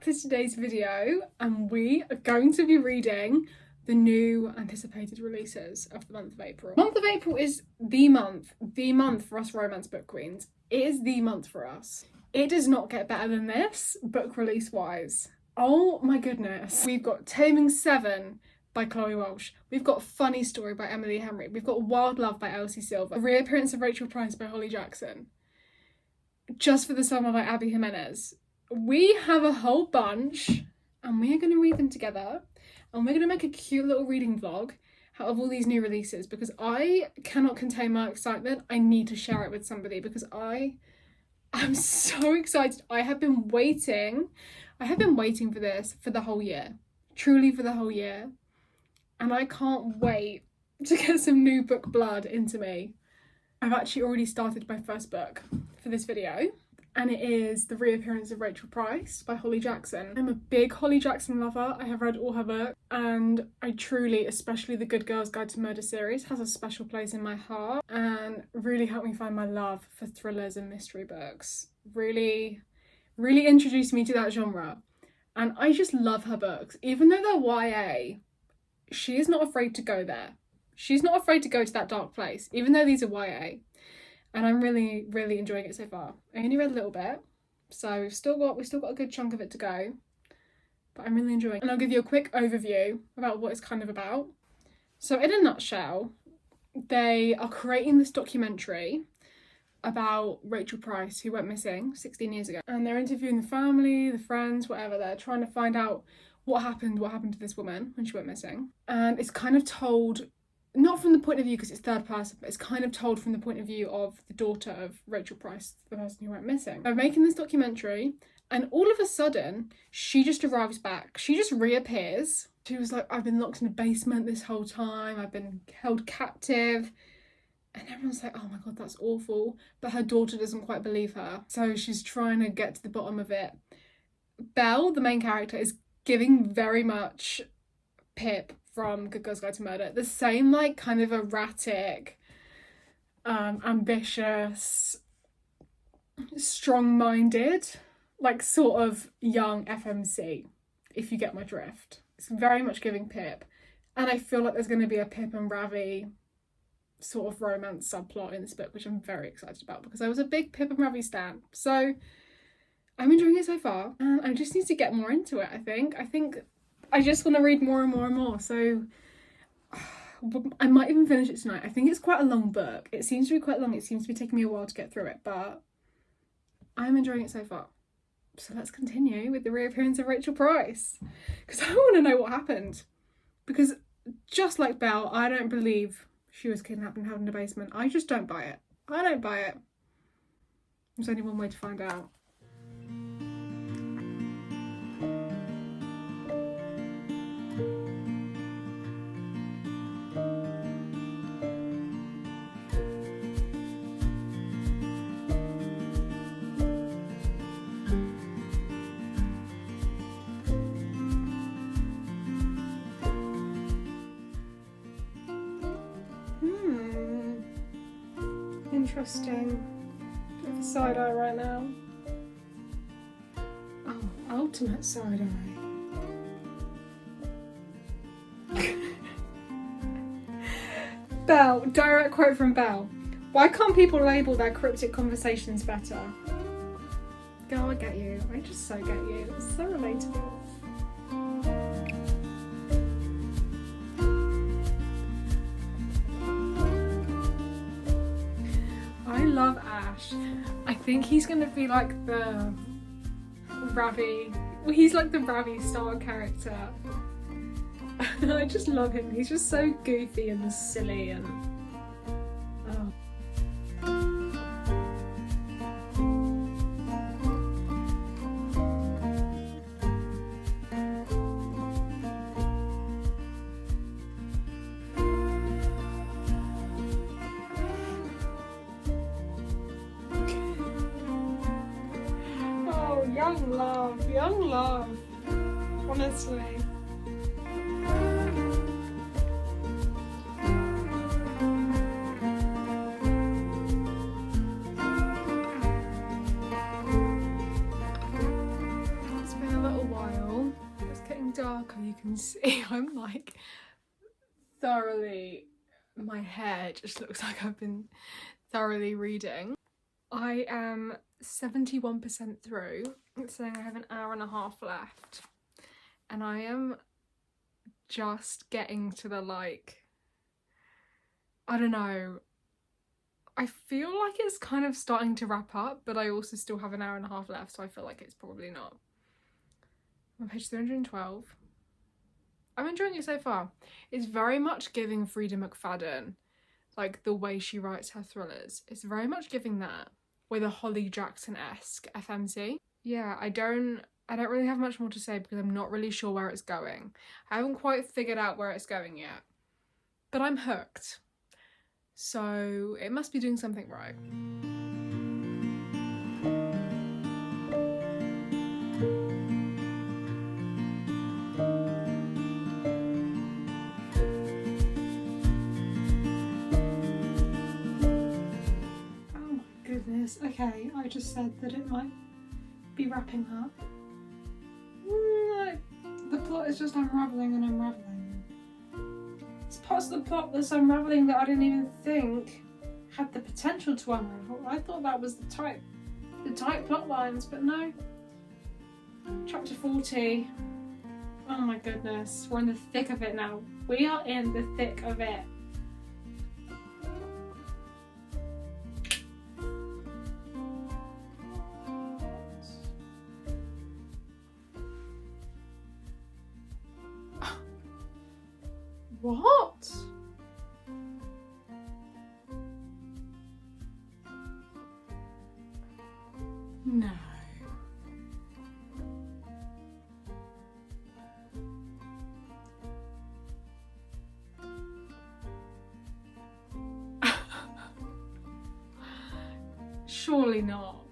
for today's video, and we are going to be reading the new anticipated releases of the month of April. The month of April is the month for us romance book queens. It is the month for us. It does not get better than this, book release wise. Oh my goodness. We've got Taming 7 by Chloe Walsh. We've got Funny Story by Emily Henry. We've got Wild Love by Elsie Silver. The Reappearance of Rachel Price by Holly Jackson. Just for the Summer by Abby Jimenez. We have a whole bunch, and we are going to read them together, and we're going to make a cute little reading vlog out of all these new releases, because I cannot contain my excitement. I need to share it with somebody because I am so excited. I have been waiting for this for the whole year, truly for the whole year, and I can't wait to get some new book blood into me. I've actually already started my first book for this video, and it is The Reappearance of Rachel Price by Holly Jackson. I'm a big Holly Jackson lover. I have read all her books, and I truly, especially the Good Girls Guide to Murder series, has a special place in my heart and really helped me find my love for thrillers and mystery books. Really introduced me to that genre, and I just love her books. Even though they're YA, she is not afraid to go there. She's not afraid to go to that dark place, even though these are YA. And I'm really enjoying it so far. I only read a little bit, so we've still got a good chunk of it to go, but I'm really enjoying it. And I'll give you a quick overview about what it's kind of about. So in a nutshell, they are creating this documentary about Rachel Price, who went missing 16 years ago. And they're interviewing the family, the friends, whatever. They're trying to find out what happened to this woman when she went missing. And it's kind of told, not from the point of view, because it's third person, but it's kind of told from the point of view of the daughter of Rachel Price, the person who went missing. They're making this documentary, and all of a sudden, she just arrives back. She just reappears. She was like, I've been locked in a basement this whole time. I've been held captive. And everyone's like, oh my God, that's awful. But her daughter doesn't quite believe her. So she's trying to get to the bottom of it. Belle, the main character, is giving very much Pip from Good Girls Guide to Murder. The same, like, kind of erratic, ambitious, strong-minded, like, sort of young FMC, if you get my drift. It's very much giving Pip. And I feel like there's going to be a Pip and Ravi sort of romance subplot in this book, which I'm very excited about, because I was a big Pip and Ravi stan. So I'm enjoying it so far, and I just need to get more into it, I think I just want to read more and more and more, so I might even finish it tonight. I think it's quite a long book. It seems to be quite long. It seems to be taking me a while to get through it, but I'm enjoying it so far. So let's continue with The Reappearance of Rachel Price, because I want to know what happened. Because just like Belle, I don't believe she was kidnapped and held in a basement. I just don't buy it. I don't buy it. There's only one way to find out. Interesting. Bit of a side eye right now. Oh, ultimate side eye. Belle, direct quote from Belle. Why can't people label their cryptic conversations better? Girl, I get you. I just so get you. It's so relatable. I love Ash. I think he's going to be like the Ravi. Well, he's like the Ravi star character. I just love him. He's just so goofy and silly and... oh. Young love, honestly. It's been a little while. you can see, I'm like thoroughly, my hair just looks like I've been thoroughly reading. I am 71% through. It's saying I have an hour and a half left, and I am just getting to the, like, I don't know, I feel like it's kind of starting to wrap up, but I also still have an hour and a half left, so I feel like it's probably not. I'm on page 312. I'm enjoying it so far. It's very much giving Frida McFadden, like the way she writes her thrillers. It's very much giving that, with a Holly Jackson-esque FMC. Yeah, I don't really have much more to say because I'm not really sure where it's going. I haven't quite figured out where it's going yet, but I'm hooked. So it must be doing something right. Oh my goodness. Okay, I just said that it might be wrapping up. No, the plot is just unravelling and unravelling. It's parts of the plot that's unravelling that I didn't even think had the potential to unravel. I thought that was the tight plot lines, but no. Chapter 40. Oh my goodness, we're in the thick of it now. We are in the thick of it. What? No. Surely not.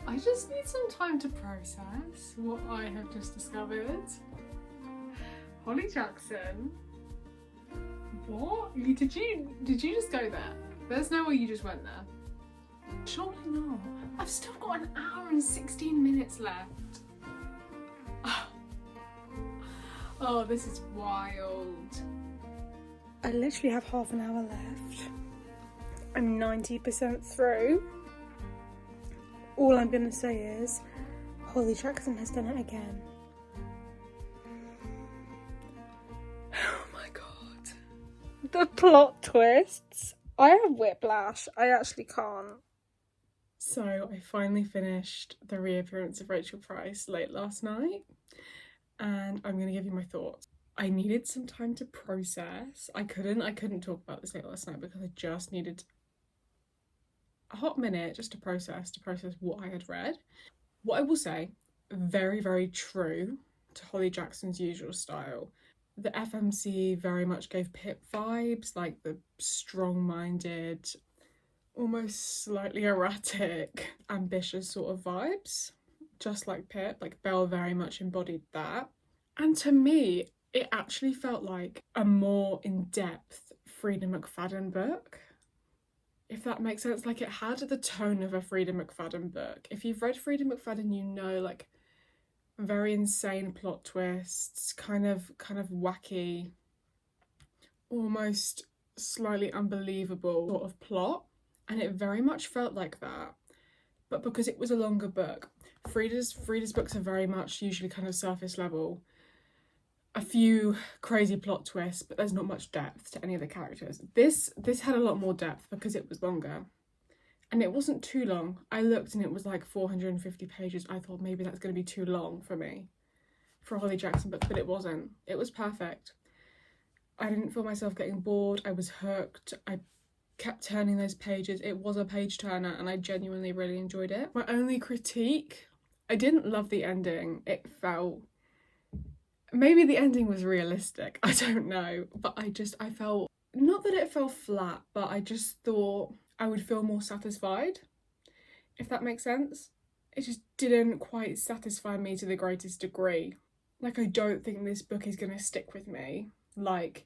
I just need some time to process what I have just discovered. Holly Jackson. What? Did you just go there? There's no way you just went there. Surely not. I've still got an hour and 16 minutes left. Oh, this is wild. I literally have half an hour left. I'm 90% through. All I'm gonna say is, Holly Jackson has done it again. Oh my god. The plot twists. I have whiplash. I actually can't. So I finally finished The Reappearance of Rachel Price late last night, and I'm gonna give you my thoughts. I needed some time to process. I couldn't talk about this late last night because I just needed a hot minute just to process what I had read. What I will say, very, very true to Holly Jackson's usual style. The FMC very much gave Pip vibes, like the strong-minded, almost slightly erratic, ambitious sort of vibes, just like Pip. Like Belle very much embodied that. And to me, it actually felt like a more in-depth Frida McFadden book, if that makes sense. Like, it had the tone of a Frida McFadden book. If you've read Frida McFadden, you know, like, very insane plot twists, kind of wacky, almost slightly unbelievable sort of plot, and it very much felt like that. But because it was a longer book, Frida's books are very much usually kind of surface level. A few crazy plot twists, but there's not much depth to any of the characters. This had a lot more depth because it was longer. And it wasn't too long. I looked and it was like 450 pages. I thought maybe that's going to be too long for me, for a Holly Jackson book, but it wasn't. It was perfect. I didn't feel myself getting bored. I was hooked. I kept turning those pages. It was a page turner and I genuinely really enjoyed it. My only critique, I didn't love the ending. It felt... Maybe the ending was realistic, I don't know, but I felt, not that it fell flat, but I just thought I would feel more satisfied, if that makes sense. It just didn't quite satisfy me to the greatest degree. Like, I don't think this book is going to stick with me, like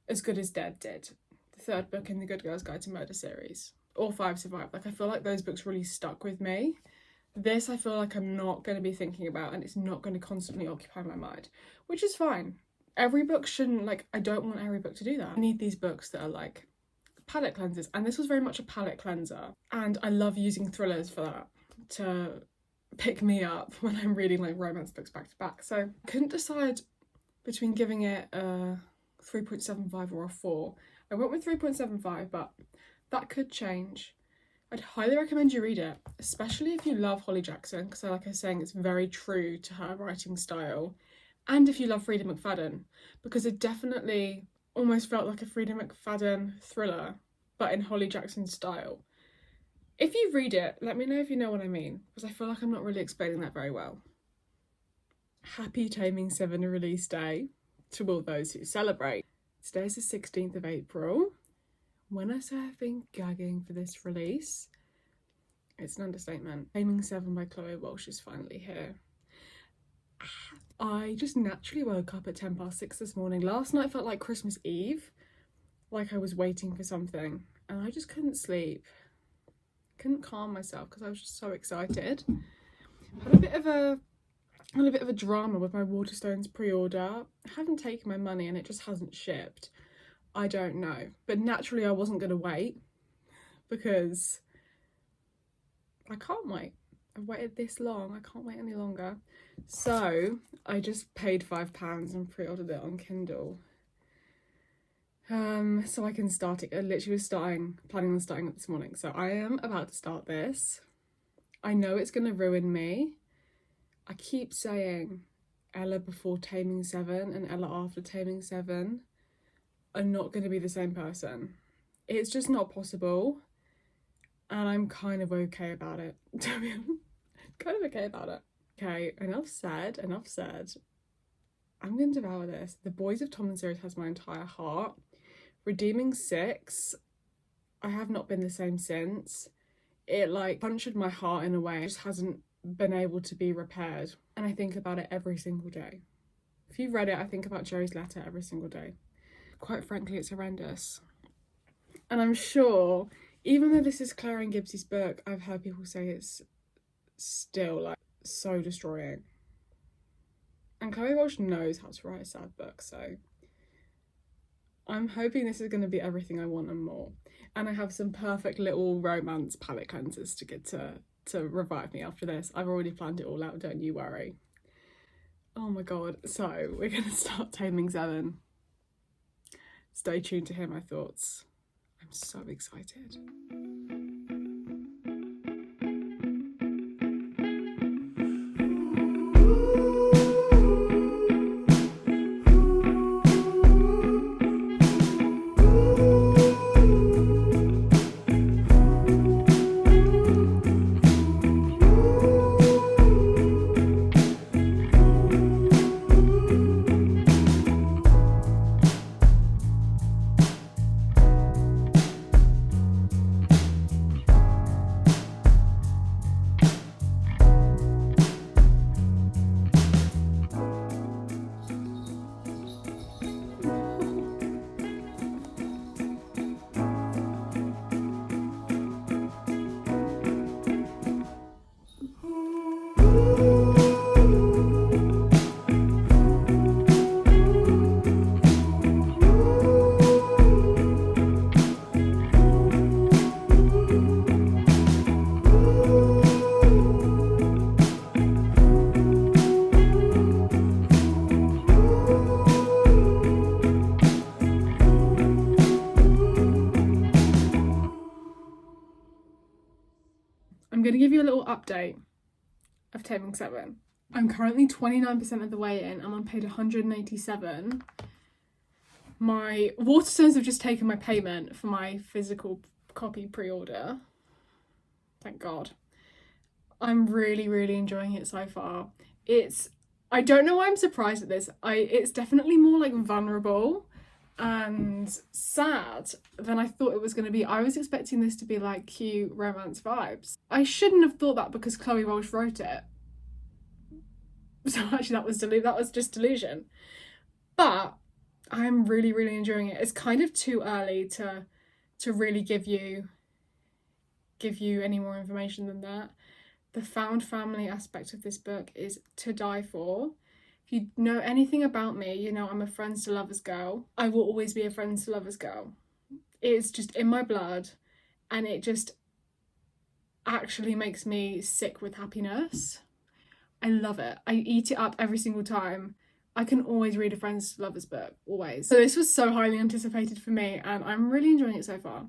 As Good as Dead did, the third book in the Good Girls Guide to Murder series, or 5 Survive. Like, I feel like those books really stuck with me. This I feel like I'm not going to be thinking about, and it's not going to constantly occupy my mind, which is fine. Every book shouldn't, like, I don't want every book to do that. I need these books that are like palette cleansers, and this was very much a palette cleanser, and I love using thrillers for that, to pick me up when I'm reading like romance books back to back. So I couldn't decide between giving it a 3.75 or a 4. I went with 3.75, but that could change. I'd highly recommend you read it, especially if you love Holly Jackson, because like I was saying, it's very true to her writing style. And if you love Freida McFadden, because it definitely almost felt like a Freida McFadden thriller, but in Holly Jackson's style. If you read it, let me know if you know what I mean, because I feel like I'm not really explaining that very well. Happy Taming 7 release day to all those who celebrate. Today's the 16th of April. When I say I've been gagging for this release, it's an understatement. Taming 7 by Chloe Walsh is finally here. I just naturally woke up at 6:10 this morning. Last night felt like Christmas Eve, like I was waiting for something, and I just couldn't sleep. Couldn't calm myself because I was just so excited. Had a bit of a drama with my Waterstones pre-order. I haven't taken my money and it just hasn't shipped. I don't know, but naturally I wasn't going to wait because I can't wait. I've waited this long, I can't wait any longer. So I just paid £5 and pre-ordered it on Kindle. So I can start it. I literally was planning on starting it this morning. So I am about to start this. I know it's going to ruin me. I keep saying Ella before Taming 7 and Ella after Taming 7 are not going to be the same person. It's just not possible. And I'm kind of okay about it. Kind of okay about it. Okay, enough said. I'm going to devour this. The Boys of Tom and series has my entire heart. Redeeming 6, I have not been the same since. It like punctured my heart in a way. It just hasn't been able to be repaired. And I think about it every single day. If you've read it, I think about Jerry's letter every single day. Quite frankly, it's horrendous. And I'm sure, even though this is Claire and Gibbs's book, I've heard people say it's still like so destroying. And Chloe Walsh knows how to write a sad book, so I'm hoping this is going to be everything I want and more. And I have some perfect little romance palette cleansers to get to revive me after this. I've already planned it all out, don't you worry. Oh my god. So we're going to start Taming 7. Stay tuned to hear my thoughts. I'm so excited. I'm going to give you a little update of Taming 7. I'm currently 29% of the way in. I'm on page 187. My Waterstones have just taken my payment for my physical copy pre-order. Thank God. I'm really, really enjoying it so far. I don't know why I'm surprised at this. It's definitely more like vulnerable and sad than I thought it was going to be. I was expecting this to be like cute romance vibes. I shouldn't have thought that because Chloe Walsh wrote it. So actually that was just delusion. But I'm really, really enjoying it. It's kind of too early to really give you give you any more information than that. The found family aspect of this book is to die for. If you know anything about me, you know I'm a friends to lovers girl. I will always be a friends to lovers girl. It's just in my blood, and it just actually makes me sick with happiness. I love it. I eat it up every single time. I can always read a friends to lovers book, always. So this was so highly anticipated for me, and I'm really enjoying it so far.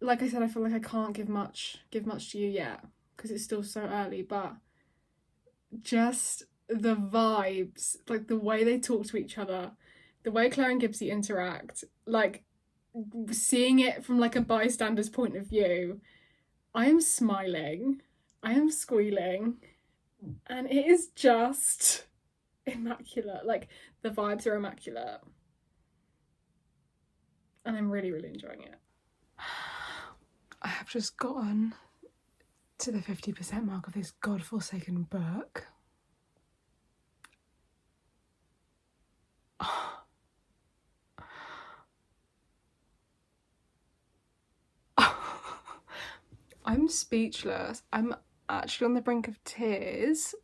Like I said, I feel like I can't give much to you yet because it's still so early, but just the vibes, like the way they talk to each other, the way Claire and Gibbsy interact, like seeing it from like a bystander's point of view, I am smiling, I am squealing, and it is just immaculate. Like the vibes are immaculate, and I'm really, really enjoying it. I have just gotten to the 50% mark of this godforsaken book. I'm speechless. I'm actually on the brink of tears.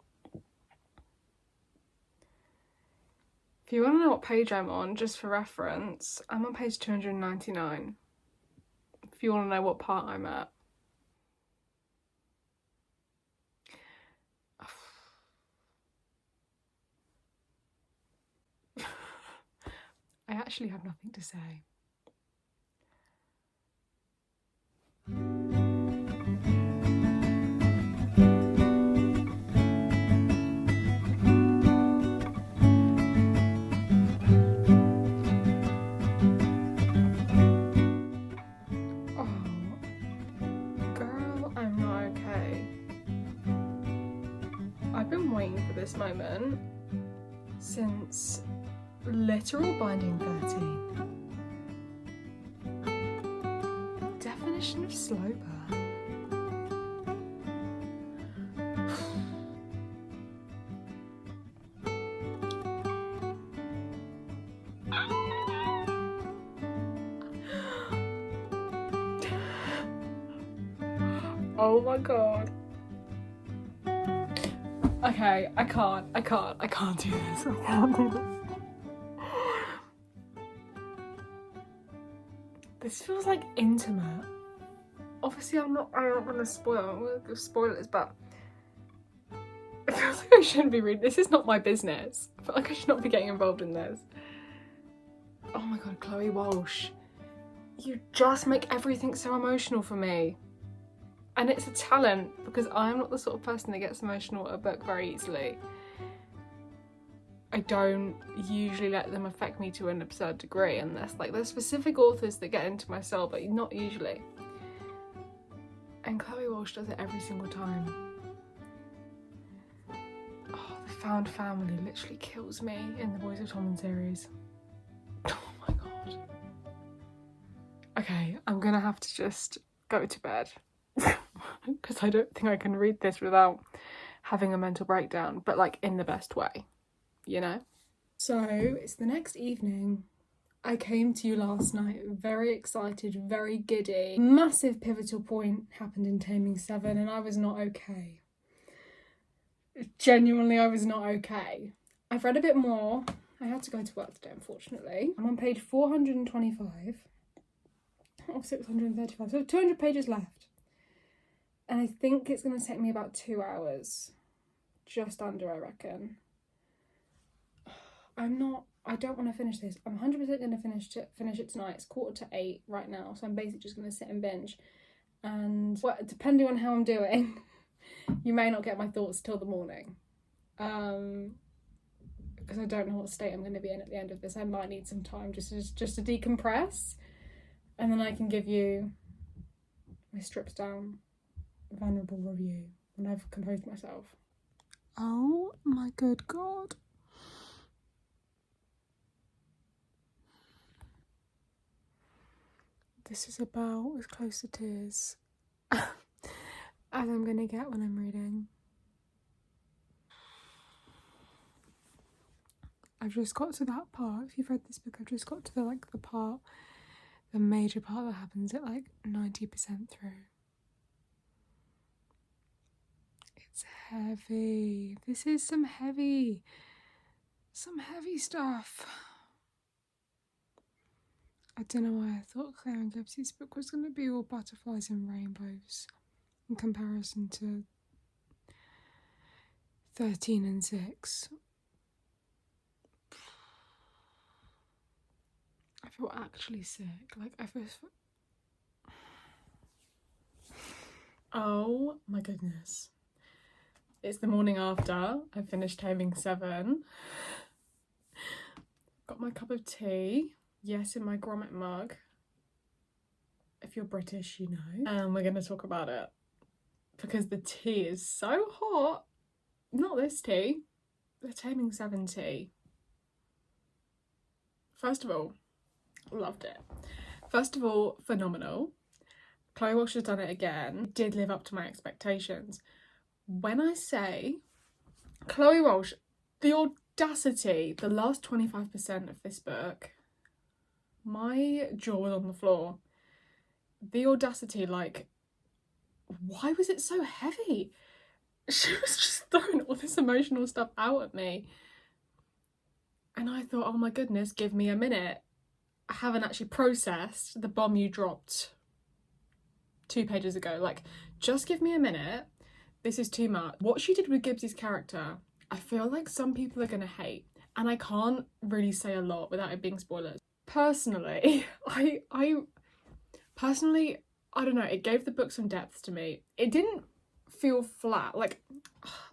If you want to know what page I'm on, just for reference, I'm on page 299. If you want to know what part I'm at. I actually have nothing to say. I've been waiting for this moment since literal binding 13. Definition of slow burn. Oh my god. Okay, I can't do this. I can't do this. This feels like intimate. Obviously I'm not gonna spoil spoilers, but it feels like I shouldn't be reading. This is not my business. I feel like I should not be getting involved in this. Oh my god, Chloe Walsh. You just make everything so emotional for me. And it's a talent, because I'm not the sort of person that gets emotional at a book very easily. I don't usually let them affect me to an absurd degree, unless like there's specific authors that get into my soul, but not usually. And Chloe Walsh does it every single time. Oh, the found family literally kills me in the Boys of Tommen series. Oh my god. Okay, I'm gonna have to just go to bed. Because I don't think I can read this without having a mental breakdown, but like in the best way, you know? So it's the next evening. I came to you last night very excited, very giddy. Massive pivotal point happened in Taming 7 and I was not okay. Genuinely, I was not okay. I've read a bit more. I had to go to work today, unfortunately. I'm on page 425. Oh, 635. So 200 pages left. And I think it's going to take me about 2 hours. Just under, I reckon. I don't want to finish this. I'm 100% going to finish it tonight. It's 7:45 right now. So I'm basically just going to sit and binge. And well, depending on how I'm doing, you may not get my thoughts till the morning. Because I don't know what state I'm going to be in at the end of this. I might need some time just to decompress. And then I can give you my stripped down vulnerable review when I've composed myself. Oh my good god. This is about as close to tears as I'm gonna get when I'm reading. I've just got to that part. If you've read this book, I've just got to the major part that happens at like 90% through. It's heavy. This is some heavy stuff. I don't know why I thought Claire and Gibbsy's book was going to be all butterflies and rainbows in comparison to 13 and 6. I feel actually sick. Like, I feel... Oh my goodness. It's the morning after I finished Taming 7. Got my cup of tea. Yes, in my grommet mug. If you're British, you know. And we're going to talk about it. Because the tea is so hot. Not this tea. The Taming 7 tea. First of all, loved it. First of all, phenomenal. Chloe Walsh has done it again. It did live up to my expectations. When I say Chloe Walsh, the audacity, the last 25% of this book, my jaw was on the floor. The audacity, like, why was it so heavy? She was just throwing all this emotional stuff out at me. And I thought, oh my goodness, give me a minute. I haven't actually processed the bomb you dropped 2 pages ago. Like, just give me a minute. This is too much. What she did with Gibbsy's character, I feel like some people are gonna hate, and I can't really say a lot without it being spoilers. Personally, I don't know, it gave the book some depth to me. It didn't feel flat. Like,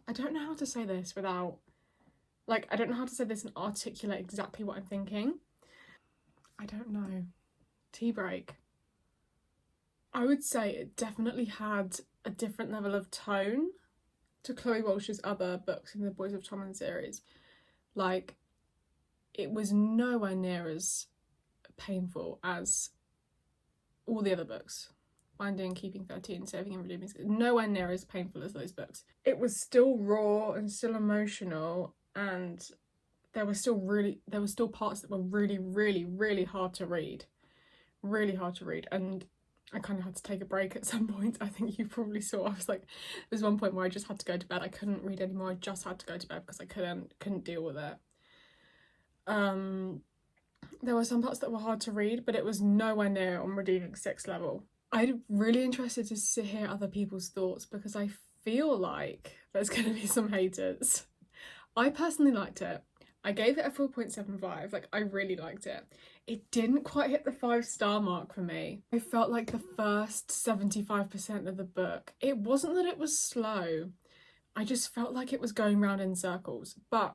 I don't know how to say this without, like, I don't know how to say this and articulate exactly what I'm thinking. I don't know. Tea break. I would say it definitely had a different level of tone to Chloe Walsh's other books in the Boys of Tommen series. Like, it was nowhere near as painful as all the other books. Finding, Keeping 13, Saving and Redeeming. Nowhere near as painful as those books. It was still raw and still emotional, and there were still parts that were really, really, really hard to read. Really hard to read. And I kind of had to take a break at some point. I think you probably saw. I was like, there was one point where I just had to go to bed. I couldn't read anymore. I just had to go to bed because I couldn't deal with it. There were some parts that were hard to read, but it was nowhere near on Redeeming 6 level. I'm really interested to hear other people's thoughts because I feel like there's going to be some haters. I personally liked it. I gave it a 4.75. Like, I really liked it. It didn't quite hit the 5-star mark for me. I felt like the first 75% of the book, it wasn't that it was slow. I just felt like it was going round in circles. But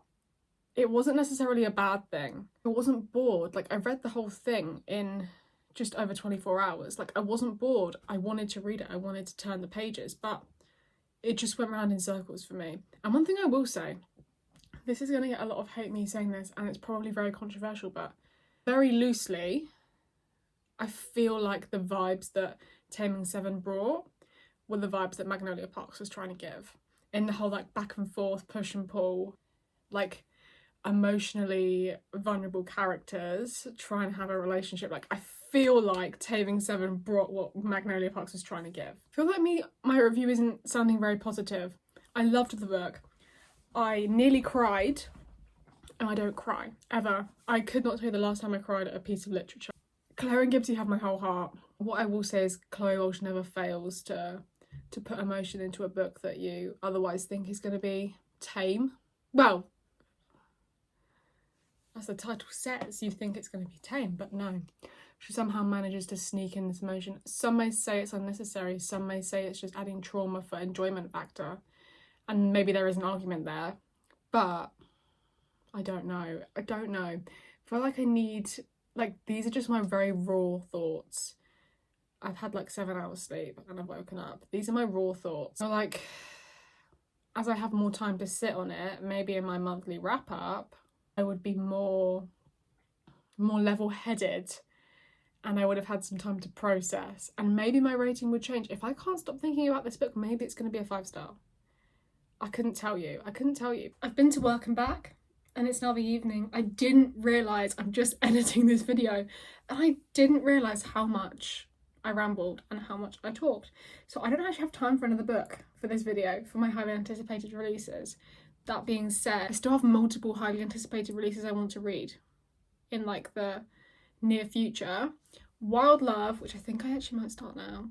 it wasn't necessarily a bad thing. I wasn't bored. Like, I read the whole thing in just over 24 hours. Like, I wasn't bored. I wanted to read it. I wanted to turn the pages. But it just went round in circles for me. And one thing I will say, this is going to get a lot of hate me saying this, and it's probably very controversial, but very loosely, I feel like the vibes that Taming 7 brought were the vibes that Magnolia Parks was trying to give. In the whole, like, back and forth, push and pull, like, emotionally vulnerable characters trying to have a relationship. Like, I feel like Taming 7 brought what Magnolia Parks was trying to give. I feel like my review isn't sounding very positive. I loved the book. I nearly cried, and I don't cry, ever. I could not tell you the last time I cried at a piece of literature. Claire and Gibbsy have my whole heart. What I will say is Chloe Walsh never fails to put emotion into a book that you otherwise think is going to be tame. Well, as the title says, you think it's going to be tame, but no. She somehow manages to sneak in this emotion. Some may say it's unnecessary, some may say it's just adding trauma for enjoyment factor. And maybe there is an argument there, but I don't know. I feel like I need, like, these are just my very raw thoughts. I've had like 7 hours sleep and I've woken up. These are my raw thoughts. So, like, as I have more time to sit on it, maybe in my monthly wrap up, I would be more level-headed, and I would have had some time to process, and maybe my rating would change. If I can't stop thinking about this book, maybe it's going to be a 5-star. I couldn't tell you. I've been to work and back, and it's now the evening. I didn't realise I'm just editing this video, and I didn't realise how much I rambled and how much I talked. So I don't actually have time for another book for this video, for my highly anticipated releases. That being said, I still have multiple highly anticipated releases I want to read in like the near future. Wild Love, which I think I actually might start now.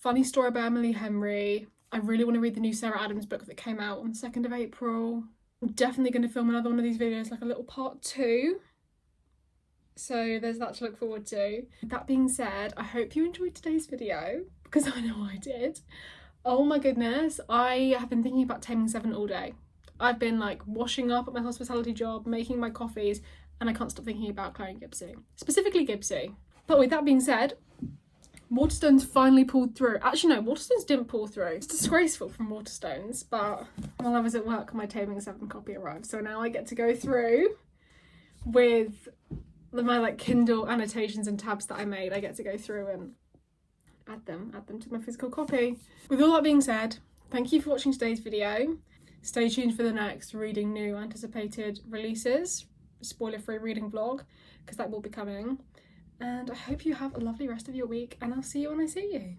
Funny Story by Emily Henry. I really want to read the new Sarah Adams book that came out on the 2nd of April. I'm definitely going to film another one of these videos, like a little part 2. So there's that to look forward to. That being said, I hope you enjoyed today's video, because I know I did. Oh my goodness, I have been thinking about Taming 7 all day. I've been like washing up at my hospitality job, making my coffees, and I can't stop thinking about Claire and Gibbsy. Specifically Gibbsy. But with that being said, Waterstones finally pulled through. Actually no, Waterstones didn't pull through. It's disgraceful from Waterstones, but while I was at work, my Taming 7 copy arrived. So now I get to go through with my like Kindle annotations and tabs that I made. I get to go through and add them to my physical copy. With all that being said, thank you for watching today's video. Stay tuned for the next reading new anticipated releases, spoiler-free reading vlog, because that will be coming. And I hope you have a lovely rest of your week, and I'll see you when I see you.